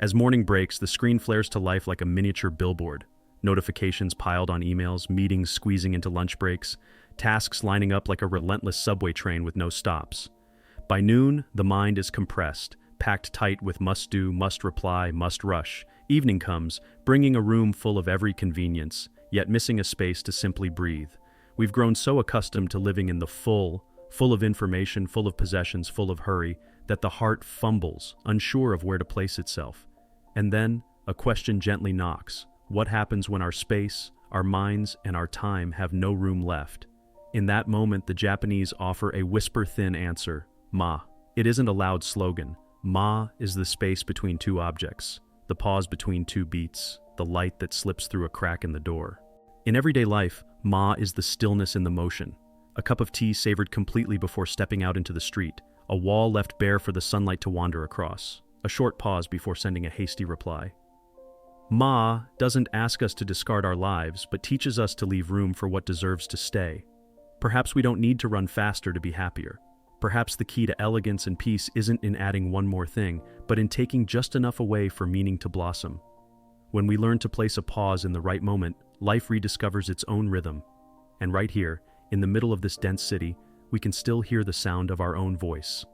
As morning breaks, the screen flares to life like a miniature billboard. Notifications piled on emails, meetings squeezing into lunch breaks, tasks lining up like a relentless subway train with no stops. By noon, the mind is compressed, packed tight with must-do, must-reply, must-rush. Evening comes, bringing a room full of every convenience, yet missing a space to simply breathe. We've grown so accustomed to living in the full of information, full of possessions, full of hurry, that the heart fumbles, unsure of where to place itself. And then, a question gently knocks. What happens when our space, our minds, and our time have no room left? In that moment, the Japanese offer a whisper-thin answer, ma. It isn't a loud slogan. Ma is the space between two objects, the pause between two beats, the light that slips through a crack in the door. In everyday life, ma is the stillness in the motion. A cup of tea savored completely before stepping out into the street, a wall left bare for the sunlight to wander across, a short pause before sending a hasty reply. Ma doesn't ask us to discard our lives, but teaches us to leave room for what deserves to stay. Perhaps we don't need to run faster to be happier. Perhaps the key to elegance and peace isn't in adding one more thing, but in taking just enough away for meaning to blossom. When we learn to place a pause in the right moment, life rediscovers its own rhythm. And right here, in the middle of this dense city, we can still hear the sound of our own voice.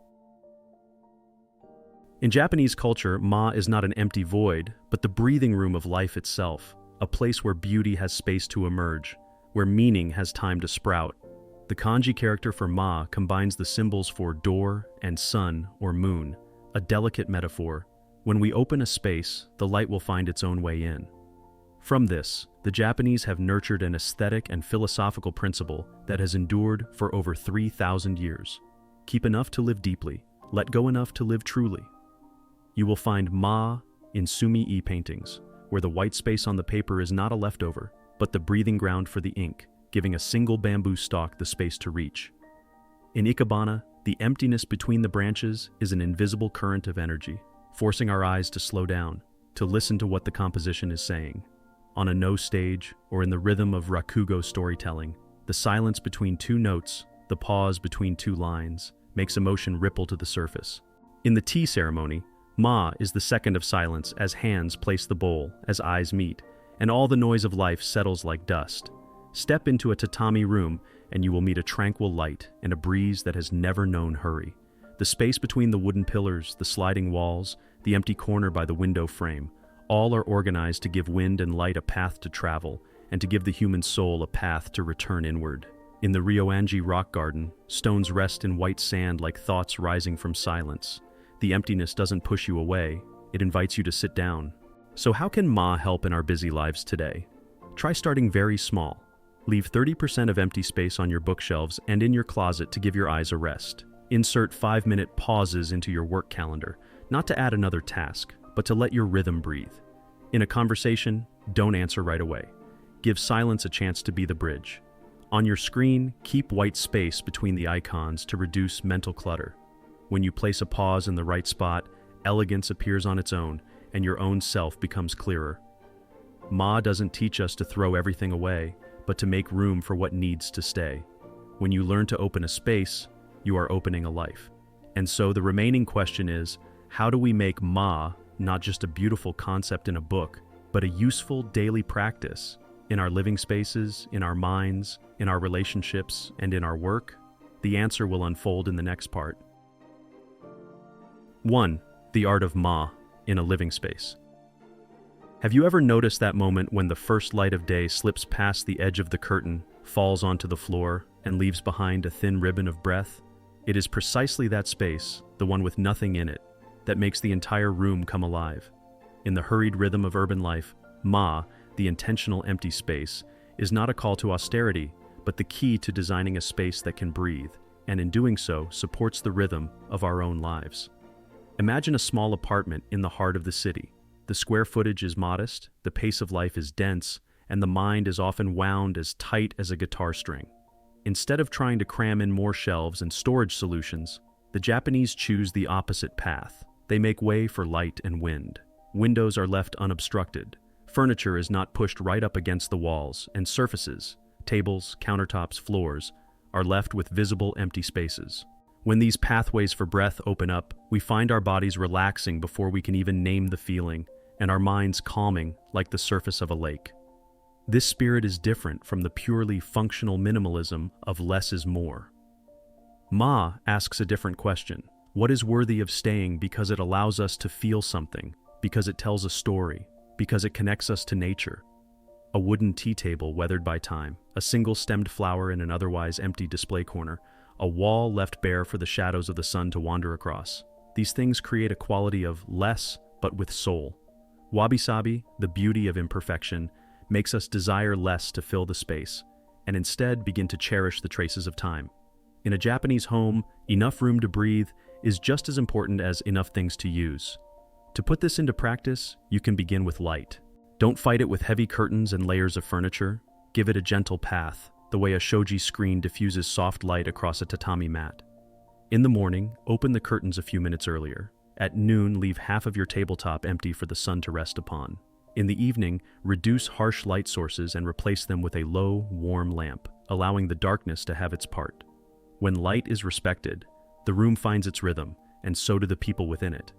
In Japanese culture, ma is not an empty void, but the breathing room of life itself, a place where beauty has space to emerge, where meaning has time to sprout. The kanji character for ma combines the symbols for door and sun or moon, a delicate metaphor. When we open a space, the light will find its own way in. From this, the Japanese have nurtured an aesthetic and philosophical principle that has endured for over 3,000 years. Keep enough to live deeply, let go enough to live truly. You will find ma in sumi-e paintings, where the white space on the paper is not a leftover, but the breathing ground for the ink, giving a single bamboo stalk the space to reach. In ikebana, the emptiness between the branches is an invisible current of energy, forcing our eyes to slow down, to listen to what the composition is saying. On a no stage, or in the rhythm of rakugo storytelling, the silence between two notes, the pause between two lines, makes emotion ripple to the surface. In the tea ceremony, ma is the second of silence as hands place the bowl, as eyes meet, and all the noise of life settles like dust. Step into a tatami room, and you will meet a tranquil light and a breeze that has never known hurry. The space between the wooden pillars, the sliding walls, the empty corner by the window frame, all are organized to give wind and light a path to travel, and to give the human soul a path to return inward. In the Ryoanji rock garden, stones rest in white sand like thoughts rising from silence. The emptiness doesn't push you away, it invites you to sit down. So how can ma help in our busy lives today? Try starting very small. Leave 30% of empty space on your bookshelves and in your closet to give your eyes a rest. Insert 5-minute pauses into your work calendar, not to add another task, but to let your rhythm breathe. In a conversation, don't answer right away. Give silence a chance to be the bridge. On your screen, keep white space between the icons to reduce mental clutter. When you place a pause in the right spot, elegance appears on its own, and your own self becomes clearer. Ma doesn't teach us to throw everything away, but to make room for what needs to stay. When you learn to open a space, you are opening a life. And so the remaining question is, how do we make ma not just a beautiful concept in a book, but a useful daily practice in our living spaces, in our minds, in our relationships, and in our work? The answer will unfold in the next part. 1. The art of ma in a living space. Have you ever noticed that moment when the first light of day slips past the edge of the curtain, falls onto the floor, and leaves behind a thin ribbon of breath? It is precisely that space, the one with nothing in it, that makes the entire room come alive. In the hurried rhythm of urban life, ma, the intentional empty space, is not a call to austerity, but the key to designing a space that can breathe, and in doing so, supports the rhythm of our own lives. Imagine a small apartment in the heart of the city. The square footage is modest, the pace of life is dense, and the mind is often wound as tight as a guitar string. Instead of trying to cram in more shelves and storage solutions, the Japanese choose the opposite path. They make way for light and wind. Windows are left unobstructed. Furniture is not pushed right up against the walls, and surfaces, tables, countertops, floors, are left with visible empty spaces. When these pathways for breath open up, we find our bodies relaxing before we can even name the feeling, and our minds calming like the surface of a lake. This spirit is different from the purely functional minimalism of less is more. Ma asks a different question. What is worthy of staying because it allows us to feel something, because it tells a story, because it connects us to nature? A wooden tea table weathered by time, a single-stemmed flower in an otherwise empty display corner, a wall left bare for the shadows of the sun to wander across. These things create a quality of less, but with soul. Wabi-sabi, the beauty of imperfection, makes us desire less to fill the space, and instead begin to cherish the traces of time. In a Japanese home, enough room to breathe is just as important as enough things to use. To put this into practice, you can begin with light. Don't fight it with heavy curtains and layers of furniture. Give it a gentle path, the way a shoji screen diffuses soft light across a tatami mat. In the morning, open the curtains a few minutes earlier. At noon, leave half of your tabletop empty for the sun to rest upon. In the evening, reduce harsh light sources and replace them with a low, warm lamp, allowing the darkness to have its part. When light is respected, the room finds its rhythm, and so do the people within it.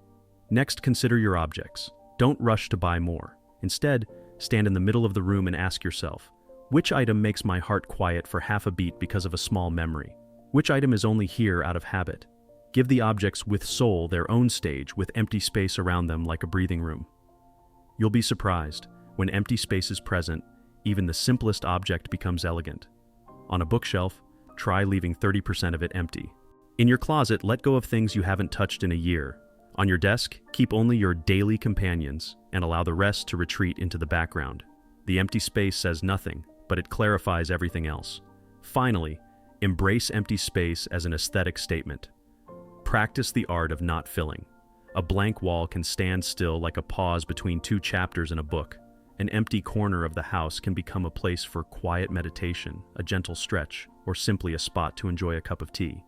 Next, consider your objects. Don't rush to buy more. Instead, stand in the middle of the room and ask yourself, which item makes my heart quiet for half a beat because of a small memory? Which item is only here out of habit? Give the objects with soul their own stage with empty space around them like a breathing room. You'll be surprised. When empty space is present, even the simplest object becomes elegant. On a bookshelf, try leaving 30% of it empty. In your closet, let go of things you haven't touched in a year. On your desk, keep only your daily companions and allow the rest to retreat into the background. The empty space says nothing, but it clarifies everything else. Finally, embrace empty space as an aesthetic statement. Practice the art of not filling. A blank wall can stand still like a pause between two chapters in a book. An empty corner of the house can become a place for quiet meditation, a gentle stretch, or simply a spot to enjoy a cup of tea.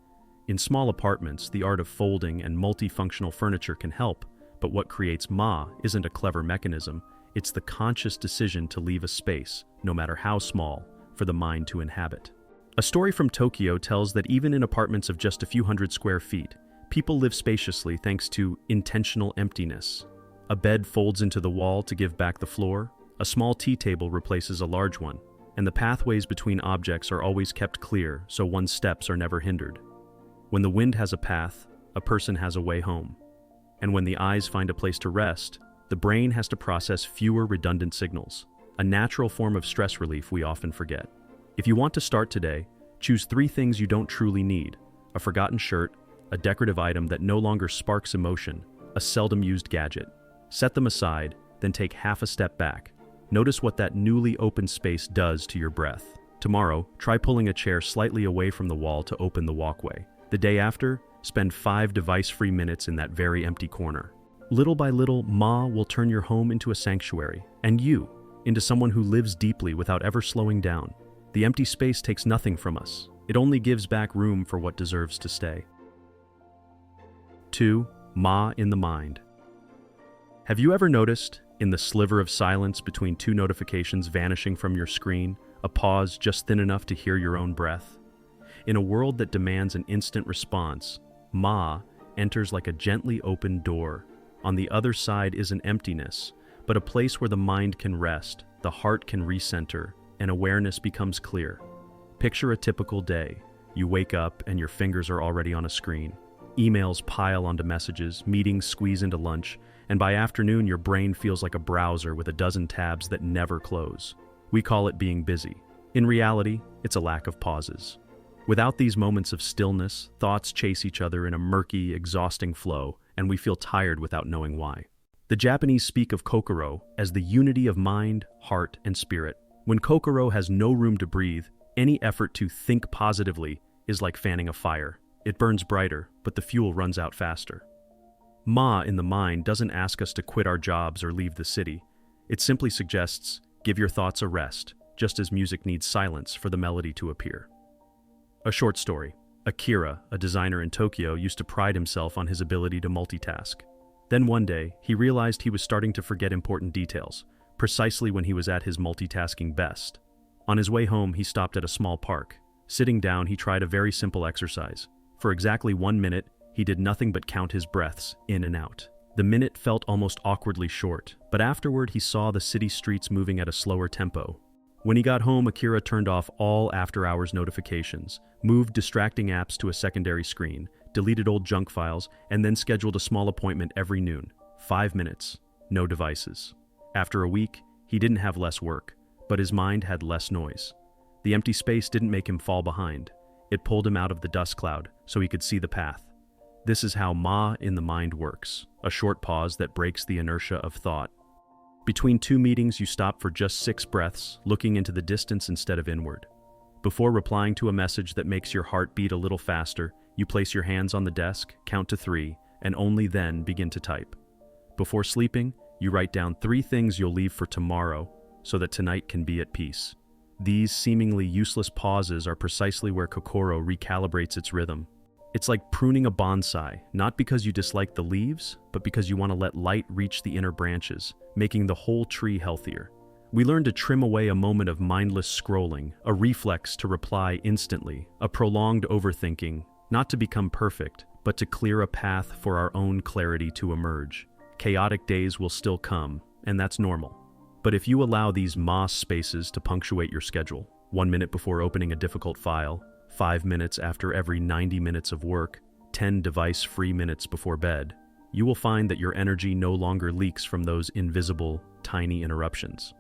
In small apartments, the art of folding and multifunctional furniture can help, but what creates Ma isn't a clever mechanism, it's the conscious decision to leave a space, no matter how small, for the mind to inhabit. A story from Tokyo tells that even in apartments of just a few hundred square feet, people live spaciously thanks to intentional emptiness. A bed folds into the wall to give back the floor, a small tea table replaces a large one, and the pathways between objects are always kept clear so one's steps are never hindered. When the wind has a path, a person has a way home. And when the eyes find a place to rest, the brain has to process fewer redundant signals, a natural form of stress relief we often forget. If you want to start today, choose 3 things you don't truly need: a forgotten shirt, a decorative item that no longer sparks emotion, a seldom used gadget. Set them aside, then take half a step back. Notice what that newly opened space does to your breath. Tomorrow, try pulling a chair slightly away from the wall to open the walkway. The day after, spend 5 device-free minutes in that very empty corner. Little by little, Ma will turn your home into a sanctuary, and you, into someone who lives deeply without ever slowing down. The empty space takes nothing from us. It only gives back room for what deserves to stay. 2. Ma in the mind. Have you ever noticed, in the sliver of silence between 2 notifications vanishing from your screen, a pause just thin enough to hear your own breath? In a world that demands an instant response, Ma enters like a gently opened door. On the other side is an emptiness, but a place where the mind can rest, the heart can recenter, and awareness becomes clear. Picture a typical day. You wake up and your fingers are already on a screen. Emails pile onto messages, meetings squeeze into lunch, and by afternoon your brain feels like a browser with a dozen tabs that never close. We call it being busy. In reality, it's a lack of pauses. Without these moments of stillness, thoughts chase each other in a murky, exhausting flow, and we feel tired without knowing why. The Japanese speak of kokoro as the unity of mind, heart, and spirit. When kokoro has no room to breathe, any effort to think positively is like fanning a fire. It burns brighter, but the fuel runs out faster. Ma in the mind doesn't ask us to quit our jobs or leave the city. It simply suggests, give your thoughts a rest, just as music needs silence for the melody to appear. A short story. Akira, a designer in Tokyo, used to pride himself on his ability to multitask. Then one day, he realized he was starting to forget important details, precisely when he was at his multitasking best. On his way home, he stopped at a small park. Sitting down, he tried a very simple exercise. For exactly 1 minute, he did nothing but count his breaths in and out. The minute felt almost awkwardly short, but afterward he saw the city streets moving at a slower tempo. When he got home, Akira turned off all after-hours notifications, moved distracting apps to a secondary screen, deleted old junk files, and then scheduled a small appointment every noon. 5 minutes, no devices. After a week, he didn't have less work, but his mind had less noise. The empty space didn't make him fall behind. It pulled him out of the dust cloud so he could see the path. This is how Ma in the mind works, a short pause that breaks the inertia of thought. Between two meetings, you stop for just 6 breaths, looking into the distance instead of inward. Before replying to a message that makes your heart beat a little faster, you place your hands on the desk, count to 3, and only then begin to type. Before sleeping, you write down 3 things you'll leave for tomorrow so that tonight can be at peace. These seemingly useless pauses are precisely where Kokoro recalibrates its rhythm. It's like pruning a bonsai, not because you dislike the leaves, but because you want to let light reach the inner branches, making the whole tree healthier. We learn to trim away a moment of mindless scrolling, a reflex to reply instantly, a prolonged overthinking, not to become perfect, but to clear a path for our own clarity to emerge. Chaotic days will still come, and that's normal. But if you allow these moss spaces to punctuate your schedule, 1 minute before opening a difficult file, 5 minutes after every 90 minutes of work, 10 device-free minutes before bed, you will find that your energy no longer leaks from those invisible, tiny interruptions.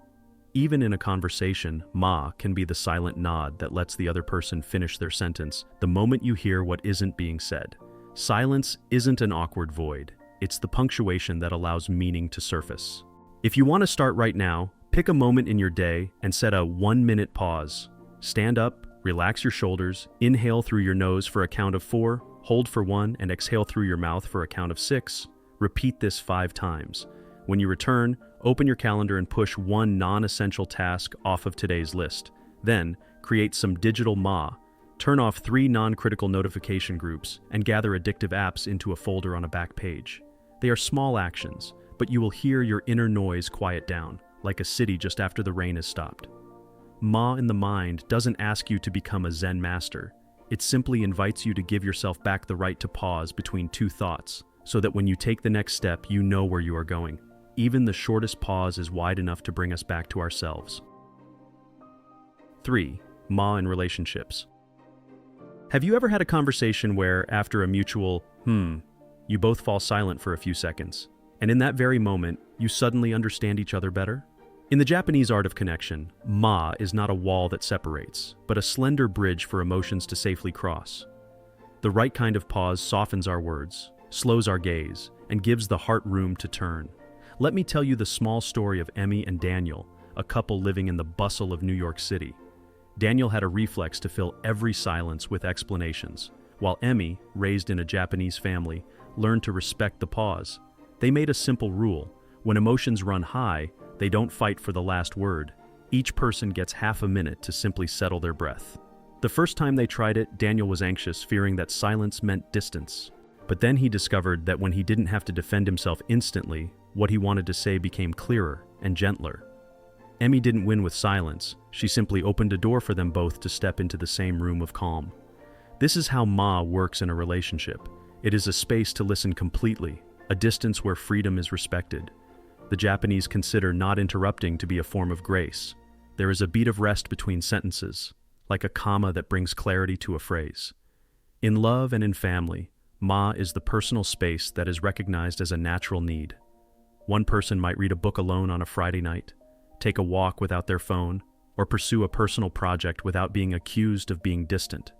Even in a conversation, Ma can be the silent nod that lets the other person finish their sentence the moment you hear what isn't being said. Silence isn't an awkward void. It's the punctuation that allows meaning to surface. If you want to start right now, pick a moment in your day and set a 1-minute pause. Stand up, relax your shoulders, inhale through your nose for a count of 4, hold for 1, and exhale through your mouth for a count of 6. Repeat this 5 times. When you return, open your calendar and push one non-essential task off of today's list. Then, create some digital Ma. Turn off 3 non-critical notification groups and gather addictive apps into a folder on a back page. They are small actions, but you will hear your inner noise quiet down, like a city just after the rain has stopped. Ma in the mind doesn't ask you to become a Zen master. It simply invites you to give yourself back the right to pause between 2 thoughts, so that when you take the next step, you know where you are going. Even the shortest pause is wide enough to bring us back to ourselves. 3. Ma in relationships. Have you ever had a conversation where, after a mutual, you both fall silent for a few seconds? And in that very moment, you suddenly understand each other better? In the Japanese art of connection, Ma is not a wall that separates, but a slender bridge for emotions to safely cross. The right kind of pause softens our words, slows our gaze, and gives the heart room to turn. Let me tell you the small story of Emmy and Daniel, a couple living in the bustle of New York City. Daniel had a reflex to fill every silence with explanations, while Emmy, raised in a Japanese family, learned to respect the pause. They made a simple rule: when emotions run high, they don't fight for the last word. Each person gets half a minute to simply settle their breath. The first time they tried it, Daniel was anxious, fearing that silence meant distance. But then he discovered that when he didn't have to defend himself instantly, what he wanted to say became clearer and gentler. Emmy didn't win with silence. She simply opened a door for them both to step into the same room of calm. This is how Ma works in a relationship. It is a space to listen completely, a distance where freedom is respected. The Japanese consider not interrupting to be a form of grace. There is a beat of rest between sentences, like a comma that brings clarity to a phrase. In love and in family, Ma is the personal space that is recognized as a natural need. One person might read a book alone on a Friday night, take a walk without their phone, or pursue a personal project without being accused of being distant.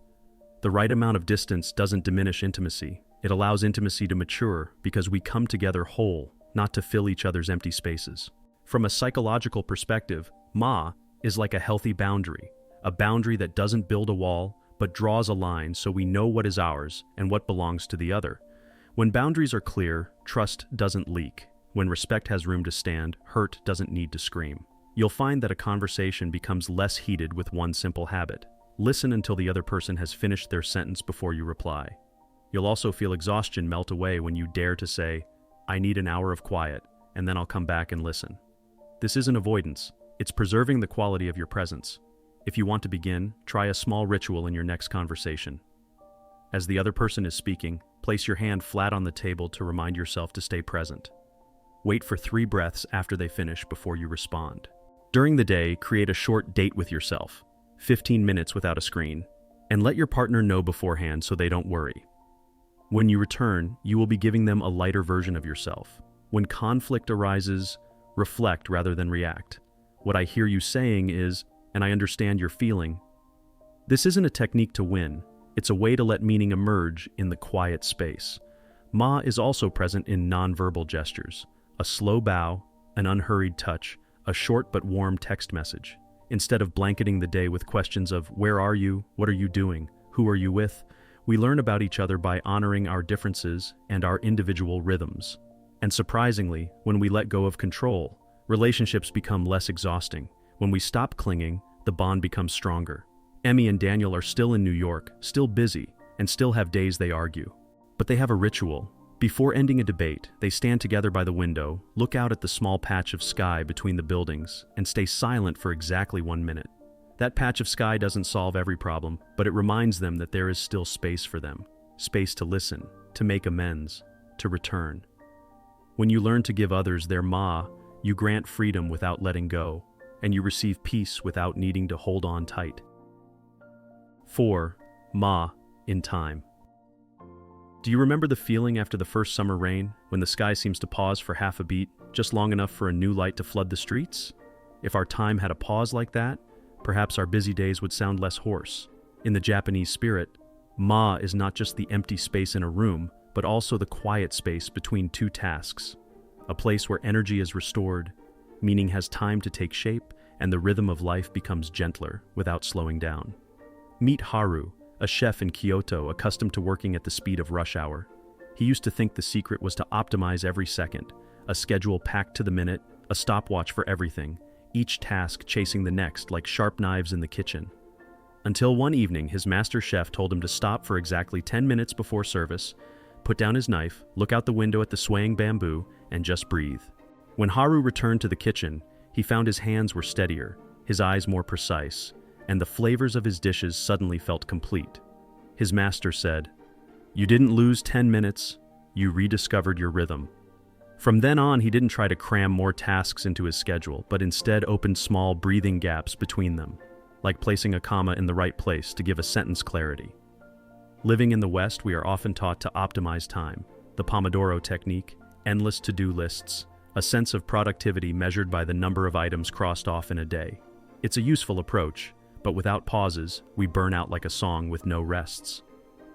The right amount of distance doesn't diminish intimacy. It allows intimacy to mature because we come together whole, not to fill each other's empty spaces. From a psychological perspective, Ma is like a healthy boundary, a boundary that doesn't build a wall, but draws a line so we know what is ours and what belongs to the other. When boundaries are clear, trust doesn't leak. When respect has room to stand, hurt doesn't need to scream. You'll find that a conversation becomes less heated with one simple habit. Listen until the other person has finished their sentence before you reply. You'll also feel exhaustion melt away when you dare to say, "I need an hour of quiet, and then I'll come back and listen." This isn't avoidance. It's preserving the quality of your presence. If you want to begin, try a small ritual in your next conversation. As the other person is speaking, place your hand flat on the table to remind yourself to stay present. Wait for 3 breaths after they finish before you respond. During the day, create a short date with yourself, 15 minutes without a screen, and let your partner know beforehand so they don't worry. When you return, you will be giving them a lighter version of yourself. When conflict arises, reflect rather than react. What I hear you saying is, and I understand your feeling. This isn't a technique to win. It's a way to let meaning emerge in the quiet space. Ma is also present in nonverbal gestures. A slow bow, an unhurried touch, a short but warm text message. Instead of blanketing the day with questions of where are you, what are you doing, who are you with, we learn about each other by honoring our differences and our individual rhythms. And surprisingly, when we let go of control, relationships become less exhausting. When we stop clinging, the bond becomes stronger. Emmy and Daniel are still in New York, still busy, and still have days they argue. But they have a ritual. Before ending a debate, they stand together by the window, look out at the small patch of sky between the buildings, and stay silent for exactly 1 minute. That patch of sky doesn't solve every problem, but it reminds them that there is still space for them. Space to listen, to make amends, to return. When you learn to give others their ma, you grant freedom without letting go, and you receive peace without needing to hold on tight. 4. Ma, in time. Do you remember the feeling after the first summer rain, when the sky seems to pause for half a beat, just long enough for a new light to flood the streets? If our time had a pause like that, perhaps our busy days would sound less hoarse. In the Japanese spirit, ma is not just the empty space in a room, but also the quiet space between 2 tasks. A place where energy is restored, meaning has time to take shape, and the rhythm of life becomes gentler without slowing down. Meet Haru, a chef in Kyoto accustomed to working at the speed of rush hour. He used to think the secret was to optimize every second, a schedule packed to the minute, a stopwatch for everything, each task chasing the next like sharp knives in the kitchen. Until one evening, his master chef told him to stop for exactly 10 minutes before service, put down his knife, look out the window at the swaying bamboo, and just breathe. When Haru returned to the kitchen, he found his hands were steadier, his eyes more precise, and the flavors of his dishes suddenly felt complete. His master said, "You didn't lose 10 minutes, you rediscovered your rhythm." From then on, he didn't try to cram more tasks into his schedule, but instead opened small breathing gaps between them, like placing a comma in the right place to give a sentence clarity. Living in the West, we are often taught to optimize time, the Pomodoro technique, endless to-do lists, a sense of productivity measured by the number of items crossed off in a day. It's a useful approach, but without pauses, we burn out like a song with no rests.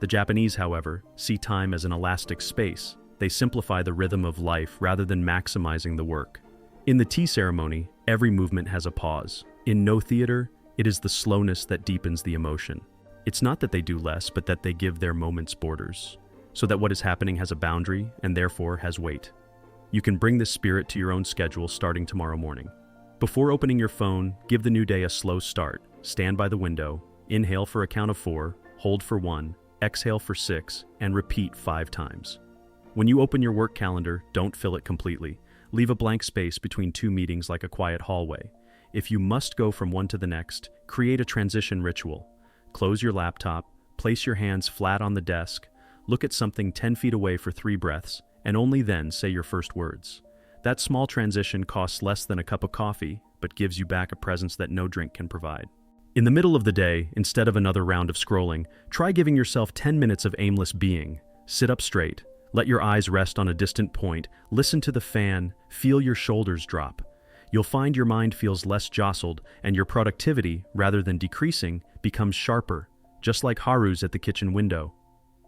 The Japanese, however, see time as an elastic space. They simplify the rhythm of life rather than maximizing the work. In the tea ceremony, every movement has a pause. In no theater, it is the slowness that deepens the emotion. It's not that they do less, but that they give their moments borders, so that what is happening has a boundary and therefore has weight. You can bring this spirit to your own schedule starting tomorrow morning. Before opening your phone, give the new day a slow start. Stand by the window, inhale for a count of 4, hold for 1, exhale for 6, and repeat 5 times. When you open your work calendar, don't fill it completely. Leave a blank space between 2 meetings like a quiet hallway. If you must go from one to the next, create a transition ritual. Close your laptop, place your hands flat on the desk, look at something 10 feet away for 3 breaths, and only then say your first words. That small transition costs less than a cup of coffee, but gives you back a presence that no drink can provide. In the middle of the day, instead of another round of scrolling, try giving yourself 10 minutes of aimless being. Sit up straight, let your eyes rest on a distant point, listen to the fan, feel your shoulders drop. You'll find your mind feels less jostled, and your productivity, rather than decreasing, becomes sharper, just like Haru's at the kitchen window.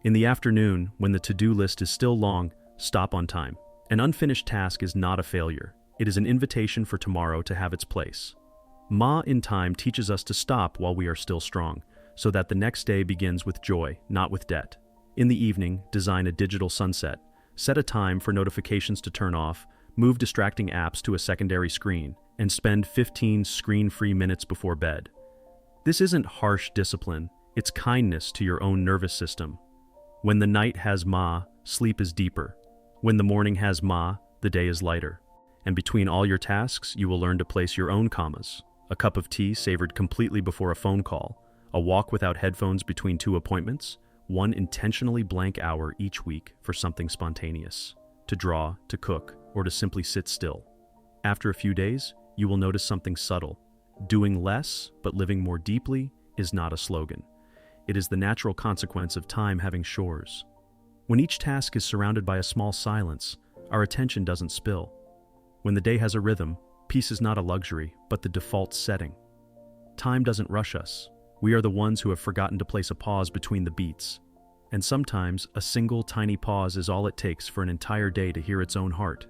In the afternoon, when the to-do list is still long, stop on time. An unfinished task is not a failure. It is an invitation for tomorrow to have its place. Ma in time teaches us to stop while we are still strong, so that the next day begins with joy, not with debt. In the evening, design a digital sunset. Set a time for notifications to turn off, move distracting apps to a secondary screen, and spend 15 screen-free minutes before bed. This isn't harsh discipline, it's kindness to your own nervous system. When the night has ma, sleep is deeper. When the morning has ma, the day is lighter. And between all your tasks, you will learn to place your own commas. A cup of tea savored completely before a phone call, a walk without headphones between 2 appointments, one intentionally blank hour each week for something spontaneous, to draw, to cook, or to simply sit still. After a few days, you will notice something subtle. Doing less, but living more deeply, is not a slogan. It is the natural consequence of time having shores. When each task is surrounded by a small silence, our attention doesn't spill. When the day has a rhythm, peace is not a luxury, but the default setting. Time doesn't rush us. We are the ones who have forgotten to place a pause between the beats. And sometimes, a single tiny pause is all it takes for an entire day to hear its own heart.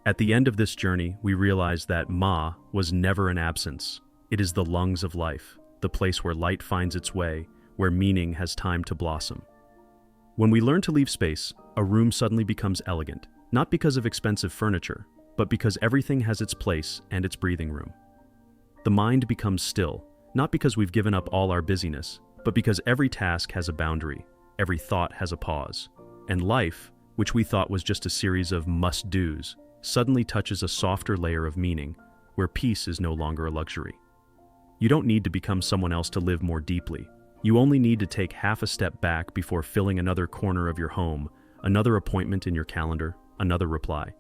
At the end of this journey, we realize that Ma was never an absence. It is the lungs of life, the place where light finds its way, where meaning has time to blossom. When we learn to leave space, a room suddenly becomes elegant, not because of expensive furniture, but because everything has its place and its breathing room. The mind becomes still, not because we've given up all our busyness, but because every task has a boundary, every thought has a pause, and life, which we thought was just a series of must-dos, suddenly touches a softer layer of meaning, where peace is no longer a luxury. You don't need to become someone else to live more deeply. You only need to take half a step back before filling another corner of your home, another appointment in your calendar, another reply.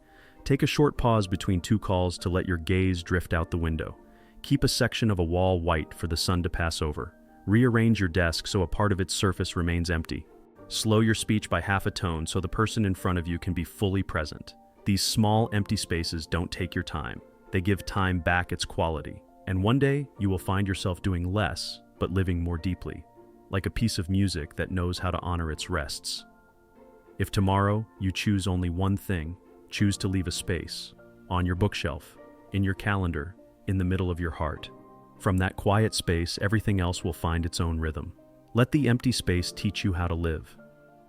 Take a short pause between two calls to let your gaze drift out the window. Keep a section of a wall white for the sun to pass over. Rearrange your desk so a part of its surface remains empty. Slow your speech by half a tone so the person in front of you can be fully present. These small, empty spaces don't take your time. They give time back its quality. And one day, you will find yourself doing less, but living more deeply, like a piece of music that knows how to honor its rests. If tomorrow you choose only one thing, choose to leave a space, on your bookshelf, in your calendar, in the middle of your heart. From that quiet space, everything else will find its own rhythm. Let the empty space teach you how to live,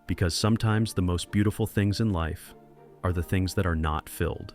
because sometimes the most beautiful things in life are the things that are not filled.